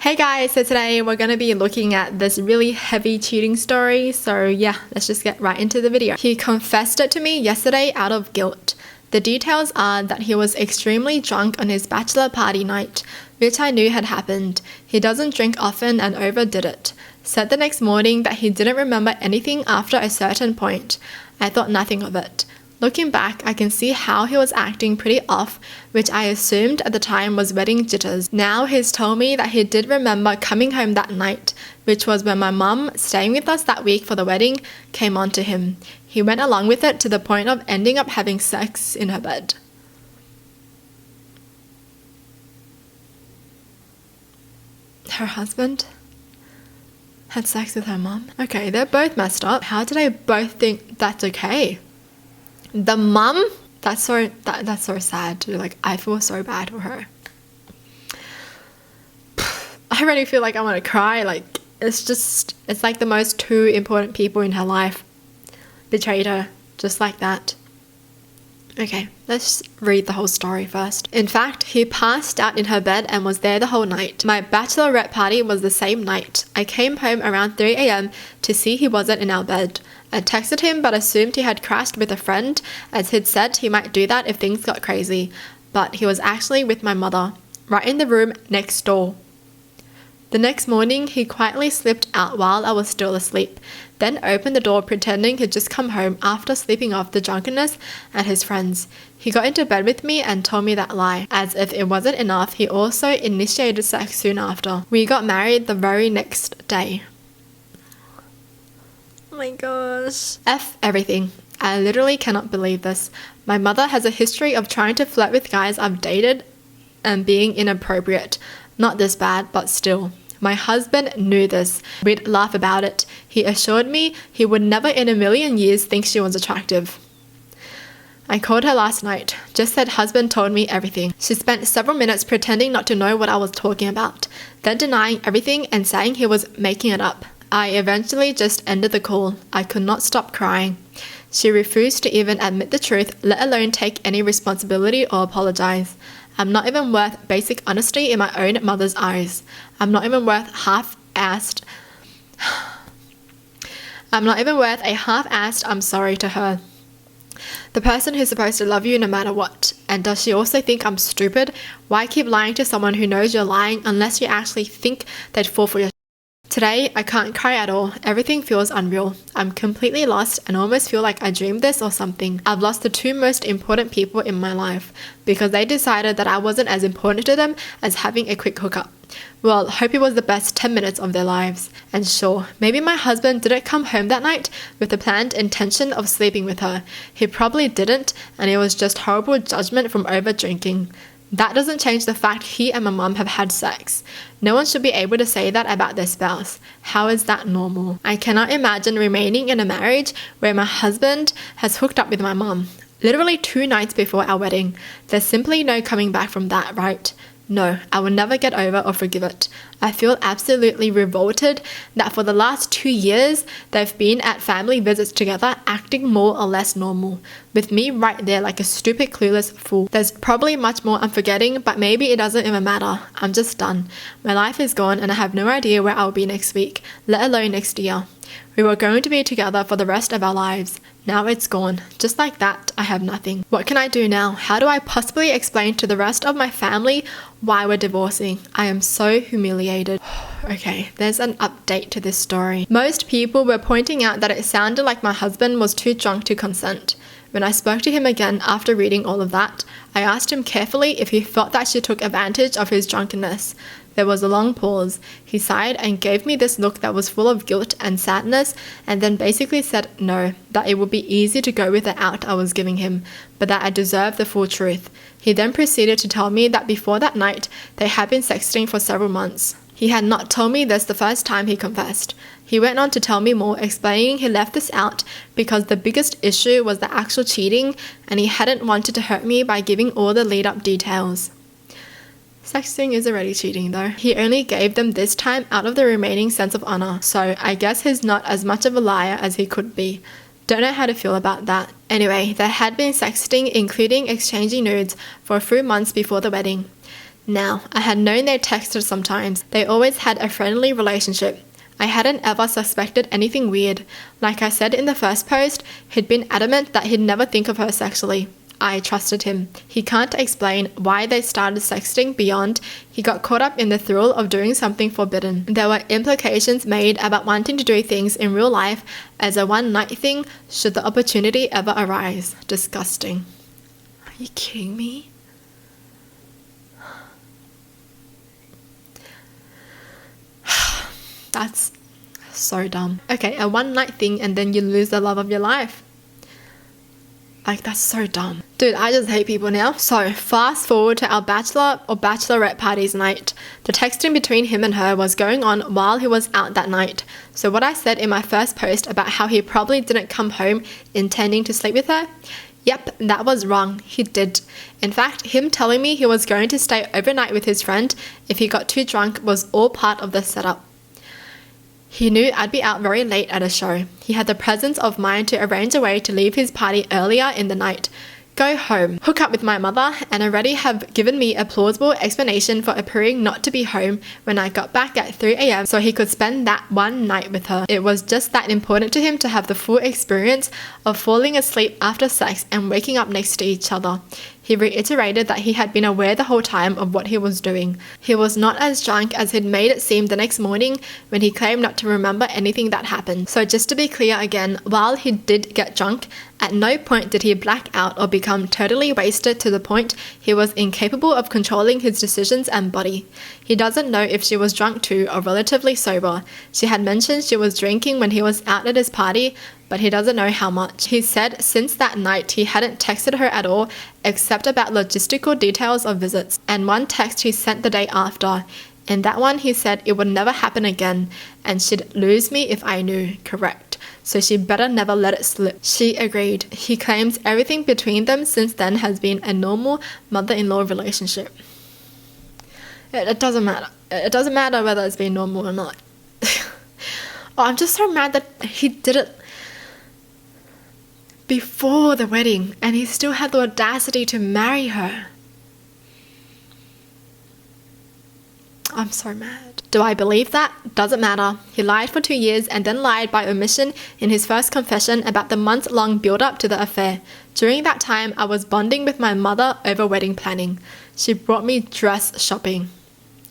Hey guys, so today we're going to be looking at this really heavy cheating story. So yeah, let's just get right into the video. He confessed it to me yesterday out of guilt. The details are that he was extremely drunk on his bachelor party night, which I knew had happened. He doesn't drink often and overdid it. Said the next morning that he didn't remember anything after a certain point. I thought nothing of it. Looking back, I can see how he was acting pretty off, which I assumed at the time was wedding jitters. Now he's told me that he did remember coming home that night, which was when my mum, staying with us that week for the wedding, came on to him. He went along with it to the point of ending up having sex in her bed. Her husband had sex with her mum? Okay, they're both messed up. How do they both think that's okay? The mum, that's so sad too. Like, I feel so bad for her. I really feel like I want to cry. Like, it's like the most two important people in her life betrayed her just like that. Okay, let's read the whole story first. In fact, he passed out in her bed and was there the whole night. My bachelorette party was the same night. I came home around 3 a.m. to see he wasn't in our bed. I texted him but assumed he had crashed with a friend, as he'd said he might do that if things got crazy. But he was actually with my mother, right in the room next door. The next morning, he quietly slipped out while I was still asleep, then opened the door pretending he'd just come home after sleeping off the drunkenness and his friends. He got into bed with me and told me that lie. As if it wasn't enough, he also initiated sex soon after. We got married the very next day. Oh my gosh. F everything. I literally cannot believe this. My mother has a history of trying to flirt with guys I've dated and being inappropriate. Not this bad, but still. My husband knew this. We'd laugh about it. He assured me he would never in a million years think she was attractive. I called her last night. Just said husband told me everything. She spent several minutes pretending not to know what I was talking about, then denying everything and saying he was making it up. I eventually just ended the call. I could not stop crying. She refused to even admit the truth, let alone take any responsibility or apologize. I'm not even worth basic honesty in my own mother's eyes. I'm not even worth a half-assed I'm sorry to her. The person who's supposed to love you no matter what. And does she also think I'm stupid? Why keep lying to someone who knows you're lying unless you actually think they'd fall for your Today, I can't cry at all. Everything feels unreal. I'm completely lost and almost feel like I dreamed this or something. I've lost the two most important people in my life because they decided that I wasn't as important to them as having a quick hookup. Well, hope it was the best 10 minutes of their lives. And sure, maybe my husband didn't come home that night with the planned intention of sleeping with her. He probably didn't, and it was just horrible judgment from over drinking. That doesn't change the fact he and my mum have had sex. No one should be able to say that about their spouse. How is that normal? I cannot imagine remaining in a marriage where my husband has hooked up with my mum. Literally 2 nights before our wedding. There's simply no coming back from that, right? No, I will never get over or forgive it. I feel absolutely revolted that for the last 2 years, they've been at family visits together, acting more or less normal, with me right there like a stupid, clueless fool. There's probably much more I'm forgetting, but maybe it doesn't even matter. I'm just done. My life is gone and I have no idea where I'll be next week, let alone next year. We were going to be together for the rest of our lives. Now it's gone. Just like that, I have nothing. What can I do now? How do I possibly explain to the rest of my family why we're divorcing? I am so humiliated. Okay, there's an update to this story. Most people were pointing out that it sounded like my husband was too drunk to consent. When I spoke to him again after reading all of that, I asked him carefully if he felt that she took advantage of his drunkenness. There was a long pause. He sighed and gave me this look that was full of guilt and sadness, and then basically said no, that it would be easy to go with the out I was giving him, but that I deserved the full truth. He then proceeded to tell me that before that night, they had been sexting for several months. He had not told me this the first time he confessed. He went on to tell me more, explaining he left this out because the biggest issue was the actual cheating, and he hadn't wanted to hurt me by giving all the lead-up details. Sexting is already cheating though. He only gave them this time out of the remaining sense of honor, so I guess he's not as much of a liar as he could be. Don't know how to feel about that. Anyway, they had been sexting, including exchanging nudes, for a few months before the wedding. Now, I had known they texted sometimes. They always had a friendly relationship. I hadn't ever suspected anything weird. Like I said in the first post, he'd been adamant that he'd never think of her sexually. I trusted him. He can't explain why they started sexting beyond he got caught up in the thrill of doing something forbidden. There were implications made about wanting to do things in real life as a one-night thing should the opportunity ever arise. Disgusting. Are you kidding me? That's so dumb. Okay, a one-night thing and then you lose the love of your life. Like, that's so dumb. Dude, I just hate people now. So, fast forward to our bachelor or bachelorette parties night. The texting between him and her was going on while he was out that night. So what I said in my first post about how he probably didn't come home intending to sleep with her, yep, that was wrong. He did. In fact, him telling me he was going to stay overnight with his friend if he got too drunk was all part of the setup. He knew I'd be out very late at a show. He had the presence of mind to arrange a way to leave his party earlier in the night, go home, hook up with my mother, and already have given me a plausible explanation for appearing not to be home when I got back at 3 a.m. so he could spend that one night with her. It was just that important to him to have the full experience of falling asleep after sex and waking up next to each other. He reiterated that he had been aware the whole time of what he was doing. He was not as drunk as he'd made it seem the next morning when he claimed not to remember anything that happened. So just to be clear again, while he did get drunk, at no point did he black out or become totally wasted to the point he was incapable of controlling his decisions and body. He doesn't know if she was drunk too or relatively sober. She had mentioned she was drinking when he was out at his party, but he doesn't know how much. He said since that night he hadn't texted her at all except about logistical details of visits, and one text he sent the day after. In that one he said it would never happen again and she'd lose me if I knew. Correct. So she better never let it slip. She agreed. He claims everything between them since then has been a normal mother-in-law relationship. It doesn't matter. It doesn't matter whether it's been normal or not. Oh, I'm just so mad that he did it before the wedding and he still had the audacity to marry her. I'm so mad. Do I believe that? Doesn't matter. He lied for 2 years and then lied by omission in his first confession about the months-long build-up to the affair. During that time, I was bonding with my mother over wedding planning. She brought me dress shopping.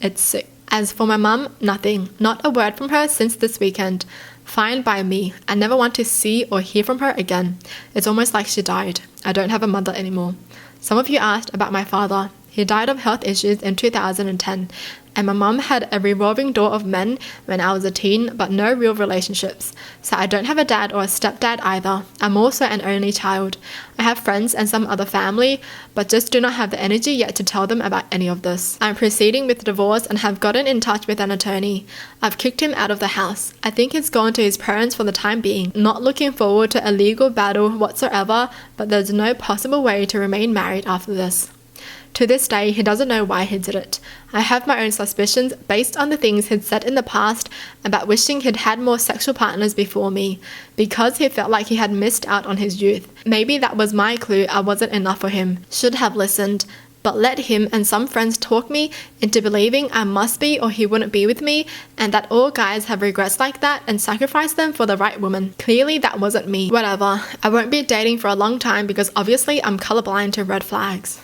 It's sick. As for my mum, nothing. Not a word from her since this weekend. Fine by me. I never want to see or hear from her again. It's almost like she died. I don't have a mother anymore. Some of you asked about my father. He died of health issues in 2010, and my mum had a revolving door of men when I was a teen, but no real relationships. So I don't have a dad or a stepdad either. I'm also an only child. I have friends and some other family, but just do not have the energy yet to tell them about any of this. I'm proceeding with the divorce and have gotten in touch with an attorney. I've kicked him out of the house. I think he's gone to his parents for the time being. Not looking forward to a legal battle whatsoever, but there's no possible way to remain married after this. To this day, he doesn't know why he did it. I have my own suspicions based on the things he'd said in the past about wishing he'd had more sexual partners before me, because he felt like he had missed out on his youth. Maybe that was my clue I wasn't enough for him. Should have listened, but let him and some friends talk me into believing I must be or he wouldn't be with me, and that all guys have regrets like that and sacrifice them for the right woman. Clearly that wasn't me. Whatever. I won't be dating for a long time because obviously I'm colorblind to red flags.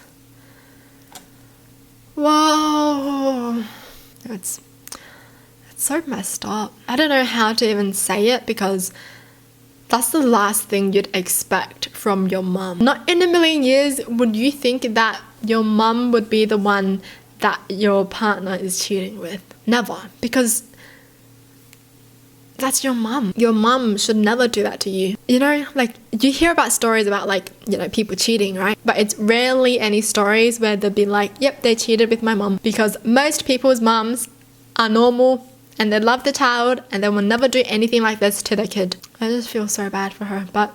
Whoa, it's so messed up. I don't know how to even say it because that's the last thing you'd expect from your mum. Not in a million years would you think that your mum would be the one that your partner is cheating with. Never, because that's your mum. Your mum should never do that to you. You know, like you hear about stories about like, you know, people cheating, right? But it's rarely any stories where they'll be like, yep, they cheated with my mum. Because most people's mums are normal and they love the child and they will never do anything like this to their kid. I just feel so bad for her. But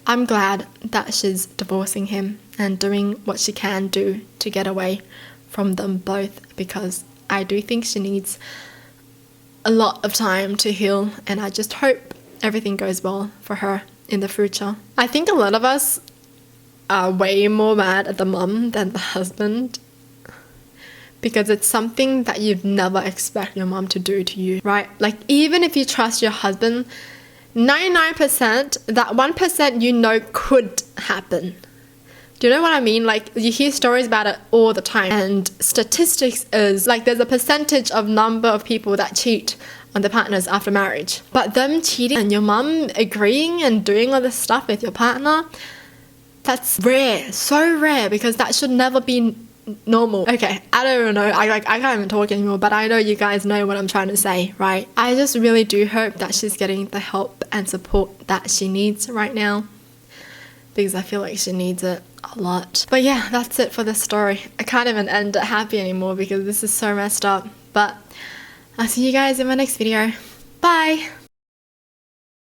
I'm glad that she's divorcing him and doing what she can do to get away from them both, because I do think she needs a lot of time to heal, and I just hope everything goes well for her in the future. I think a lot of us are way more mad at the mum than the husband. because it's something that you'd never expect your mom to do to you, right? Like, even if you trust your husband, 99%, that 1% you know could happen. Do you know what I mean? Like, you hear stories about it all the time, and statistics is like there's a percentage of number of people that cheat on their partners after marriage. But them cheating and your mum agreeing and doing all this stuff with your partner, that's rare, so rare, because that should never be normal. Okay, I don't even know, I can't even talk anymore, but I know you guys know what I'm trying to say, right? I just really do hope that she's getting the help and support that she needs right now, because I feel like she needs it a lot. But yeah, that's it for this story. I can't even end it happy anymore because this is so messed up. But I'll see you guys in my next video. Bye!